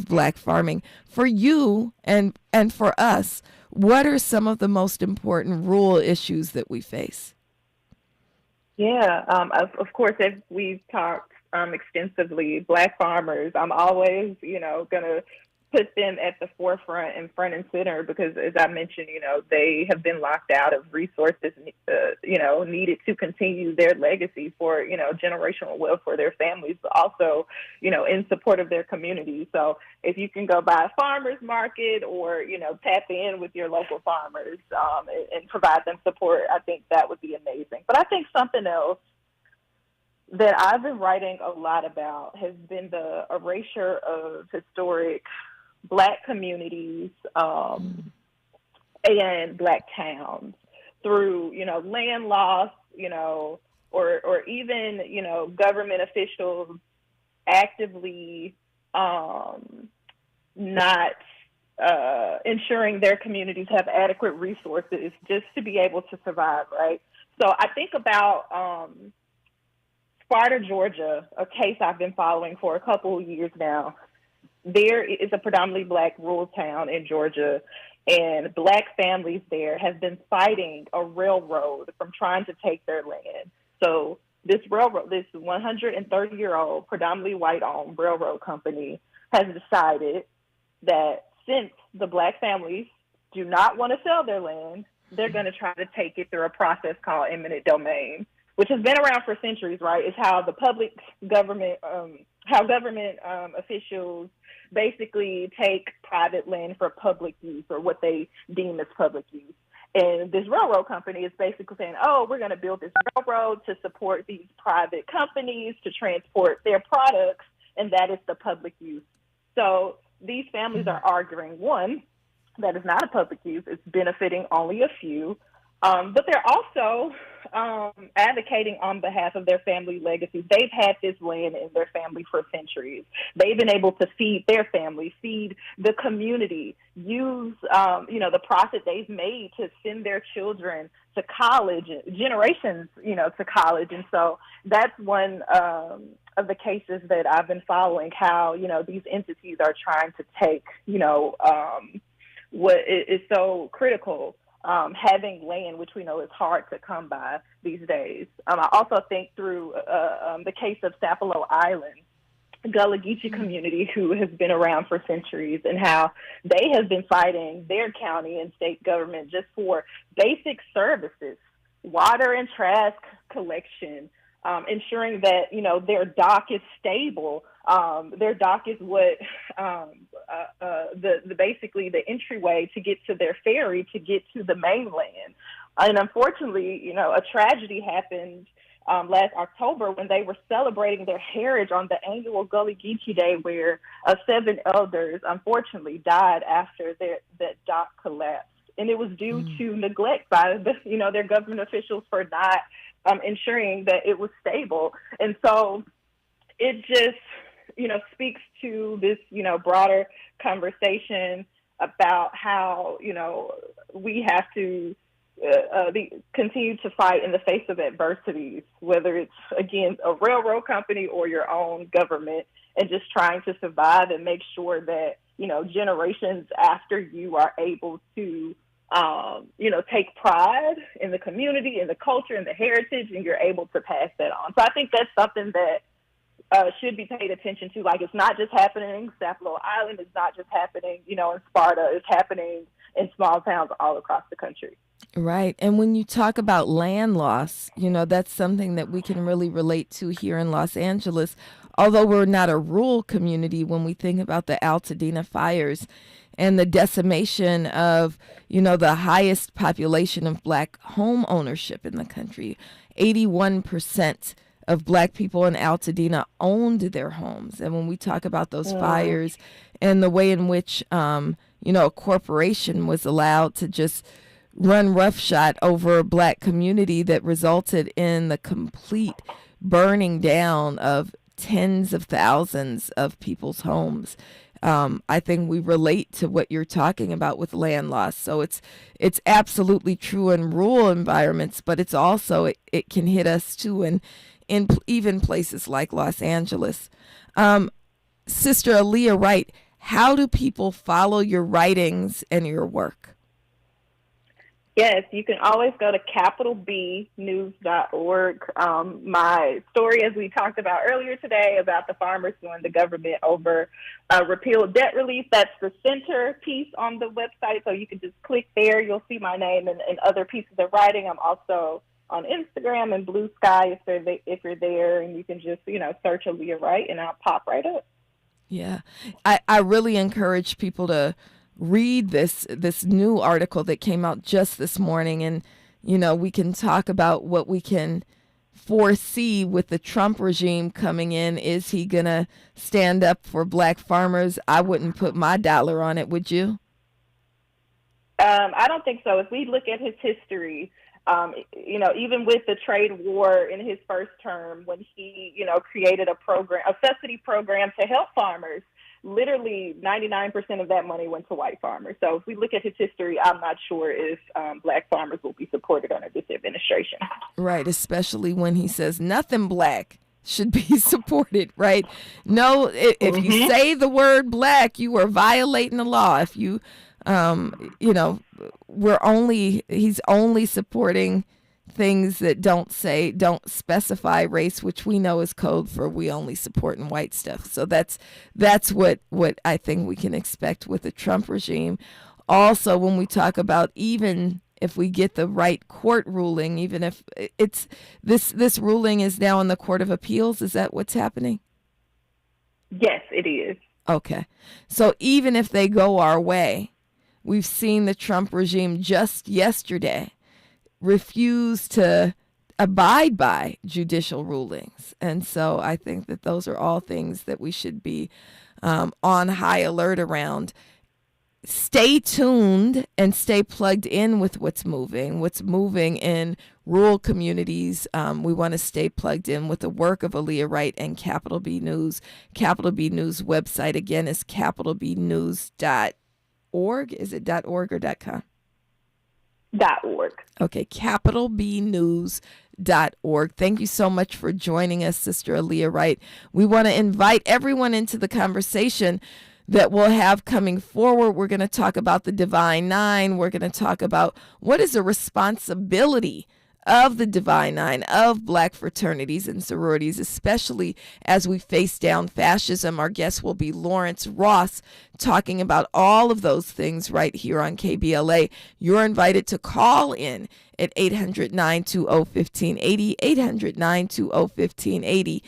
Black farming. For you and for us, what are some of the most important rural issues that we face? Yeah, of course, as we've talked extensively, Black farmers, I'm always, going to put them at the forefront and front and center because, as I mentioned, they have been locked out of resources, needed to continue their legacy for, generational wealth for their families, but also, in support of their community. So if you can go by a farmer's market or, tap in with your local farmers and provide them support, I think that would be amazing. But I think something else that I've been writing a lot about has been the erasure of historic Black communities and Black towns through, land loss, or even, government officials actively not ensuring their communities have adequate resources just to be able to survive, right? So I think about Sparta, Georgia, a case I've been following for a couple of years now. There is a predominantly Black rural town in Georgia, and Black families there have been fighting a railroad from trying to take their land. So this railroad, this 130-year-old, predominantly white-owned railroad company has decided that since the Black families do not want to sell their land, they're going to try to take it through a process called eminent domain, which has been around for centuries, right? It's how the public government, government officials basically take private land for public use or what they deem as public use. And this railroad company is basically saying, oh, we're going to build this railroad to support these private companies to transport their products, and that is the public use. So these families are arguing, one, that is not a public use, it's benefiting only a few, but they're also advocating on behalf of their family legacies. They've had this land in their family for centuries. They've been able to feed their family, feed the community, use, the profit they've made to send their children to college, generations, to college. And so that's one of the cases that I've been following, how, these entities are trying to take, what is so critical, having land, which we know is hard to come by these days. I also think through the case of Sapelo Island, Gullah Geechee community who has been around for centuries, and how they have been fighting their county and state government just for basic services, water and trash collection, ensuring that, their dock is stable. Their dock is what basically the entryway to get to their ferry to get to the mainland. And unfortunately, a tragedy happened last October when they were celebrating their heritage on the annual Gullah Geechee Day, where 7 elders unfortunately died after that dock collapsed. And it was due to neglect by their government officials for not ensuring that it was stable. And so it just, speaks to this, broader conversation about how, we have to continue to fight in the face of adversities, whether it's against a railroad company or your own government, and just trying to survive and make sure that, generations after you are able to, take pride in the community, in the culture, and the heritage, and you're able to pass that on. So I think that's something that should be paid attention to. Like, it's not just happening Sapelo Island, it's not just happening, in Sparta, it's happening in small towns all across the country. Right. And when you talk about land loss, that's something that we can really relate to here in Los Angeles. Although we're not a rural community, when we think about the Altadena fires and the decimation of, the highest population of black home ownership in the country. 81% of black people in Altadena owned their homes. And when we talk about those fires and the way in which, a corporation was allowed to just run roughshod over a black community that resulted in the complete burning down of tens of thousands of people's homes. I think we relate to what you're talking about with land loss. So it's absolutely true in rural environments, but it's also, it can hit us too in even places like Los Angeles. Sister Aaliyah Wright, how do people follow your writings and your work? Yes, you can always go to capitalbnews.org. My story, as we talked about earlier today, about the farmers suing the government over repealed debt relief, that's the center piece on the website. So you can just click there. You'll see my name and other pieces of writing. I'm also on Instagram and Blue Sky if you're there, and you can just, search Aaliyah Wright and I'll pop right up. Yeah, I really encourage people to read this new article that came out just this morning, and we can talk about what we can foresee with the Trump regime coming in. Is he gonna stand up for black farmers? I wouldn't put my dollar on it, would you? I don't think so. If we look at his history, even with the trade war in his first term, when he created a subsidy program to help farmers, literally 99% of that money went to white farmers. So if we look at his history, I'm not sure if black farmers will be supported under this administration. Right, especially when he says nothing black should be supported, right? No, if you say the word black, you are violating the law. If you, he's only supporting things that don't specify race, which we know is code for we only supporting white stuff. So that's what I think we can expect with the Trump regime. Also, when we talk about, even if we get the right court ruling, even if it's this ruling is now in the Court of Appeals, is that what's happening? Yes, it is. Okay. So even if they go our way, we've seen the Trump regime just yesterday refuse to abide by judicial rulings. And so I think that those are all things that we should be on high alert around. Stay tuned and stay plugged in with what's moving in rural communities. We want to stay plugged in with the work of Aaliyah Wright and Capital B News. Capital B News website, again, is capitalbnews.org. Is it .org or .com? .org. Okay, capitalbnews.org. Thank you so much for joining us, Sister Aaliyah Wright. We want to invite everyone into the conversation that we'll have coming forward. We're going to talk about the Divine Nine. We're going to talk about what is the responsibility of the Divine Nine, of black fraternities and sororities, especially as we face down fascism. Our guest will be Lawrence Ross, talking about all of those things right here on KBLA. You're invited to call in at 800-920-1580, 800-920-1580.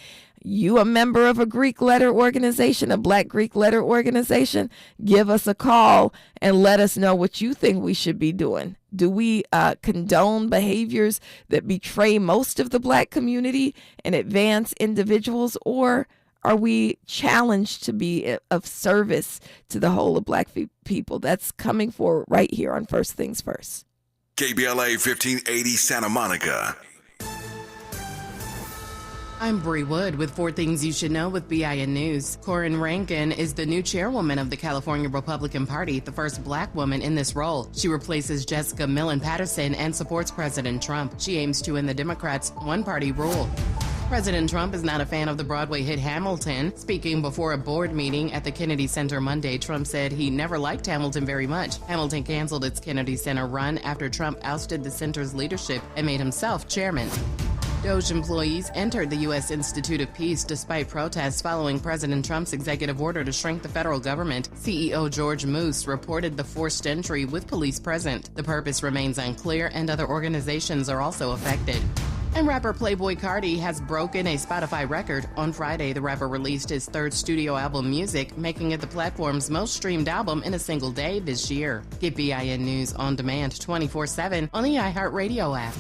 You a member of a Greek letter organization, a Black Greek letter organization? Give us a call and let us know what you think we should be doing. Do we condone behaviors that betray most of the black community and advance individuals, or are we challenged to be of service to the whole of black people? That's coming forward right here on First Things First. KBLA 1580 Santa Monica. I'm Bree Wood with 4 Things You Should Know with BIN News. Corinne Rankin is the new chairwoman of the California Republican Party, the first black woman in this role. She replaces Jessica Millen Patterson and supports President Trump. She aims to end the Democrats' one-party rule. President Trump is not a fan of the Broadway hit Hamilton. Speaking before a board meeting at the Kennedy Center Monday, Trump said he never liked Hamilton very much. Hamilton canceled its Kennedy Center run after Trump ousted the center's leadership and made himself chairman. DOJ employees entered the U.S. Institute of Peace despite protests following President Trump's executive order to shrink the federal government. CEO George Moose reported the forced entry with police present. The purpose remains unclear, and other organizations are also affected. And rapper Playboi Carti has broken a Spotify record. On Friday, the rapper released his third studio album, Music, making it the platform's most streamed album in a single day this year. Get BIN News on demand 24/7 on the iHeartRadio app.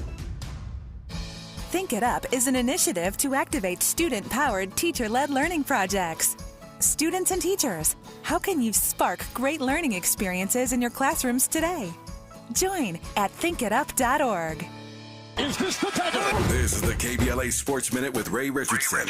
Think It Up is an initiative to activate student-powered, teacher-led learning projects. Students and teachers, how can you spark great learning experiences in your classrooms today? Join at thinkitup.org. Is this the This is the KBLA Sports Minute with Ray Richardson.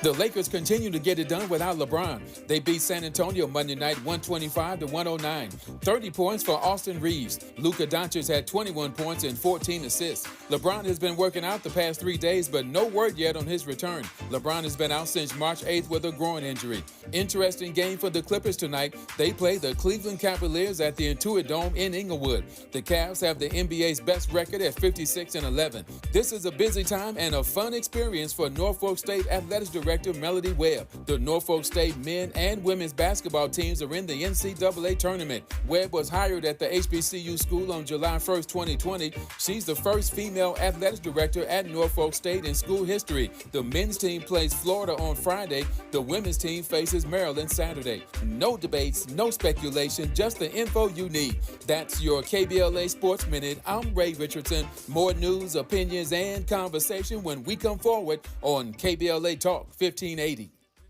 The Lakers continue to get it done without LeBron. They beat San Antonio Monday night 125-109. 30 points for Austin Reeves. Luka Doncic had 21 points and 14 assists. LeBron has been working out the past 3 days, but no word yet on his return. LeBron has been out since March 8th with a groin injury. Interesting game for the Clippers tonight. They play the Cleveland Cavaliers at the Intuit Dome in Inglewood. The Cavs have the NBA's best record at 56-11. This is a busy time and a fun experience for Norfolk State Athletics Director Melody Webb. The Norfolk State men and women's basketball teams are in the NCAA tournament. Webb was hired at the HBCU school on July 1st, 2020. She's the first female athletics director at Norfolk State in school history. The men's team plays Florida on Friday. The women's team faces Maryland Saturday. No debates, no speculation, just the info you need. That's your KBLA Sports Minute. I'm Ray Richardson. More news, opinions, and conversation when we come forward on KBLA Talk 1580.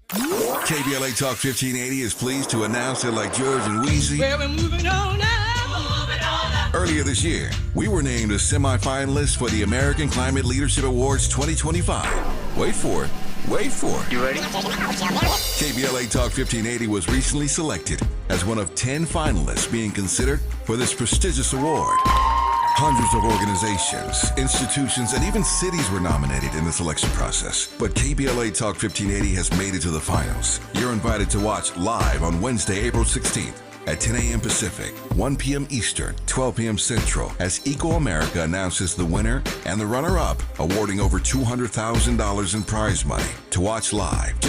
KBLA Talk 1580 is pleased to announce that, like George and Weezy, Well, we're moving on now. earlier this year, we were named as semifinalists for the American Climate Leadership Awards 2025. Wait for it. Wait for it. You ready? KBLA Talk 1580 was recently selected as one of 10 finalists being considered for this prestigious award. Hundreds of organizations, institutions, and even cities were nominated in the selection process. But KBLA Talk 1580 has made it to the finals. You're invited to watch live on Wednesday, April 16th at 10 a.m. Pacific, 1 p.m. Eastern, 12 p.m. Central, as Eco America announces the winner and the runner-up, awarding over $200,000 in prize money. To watch live,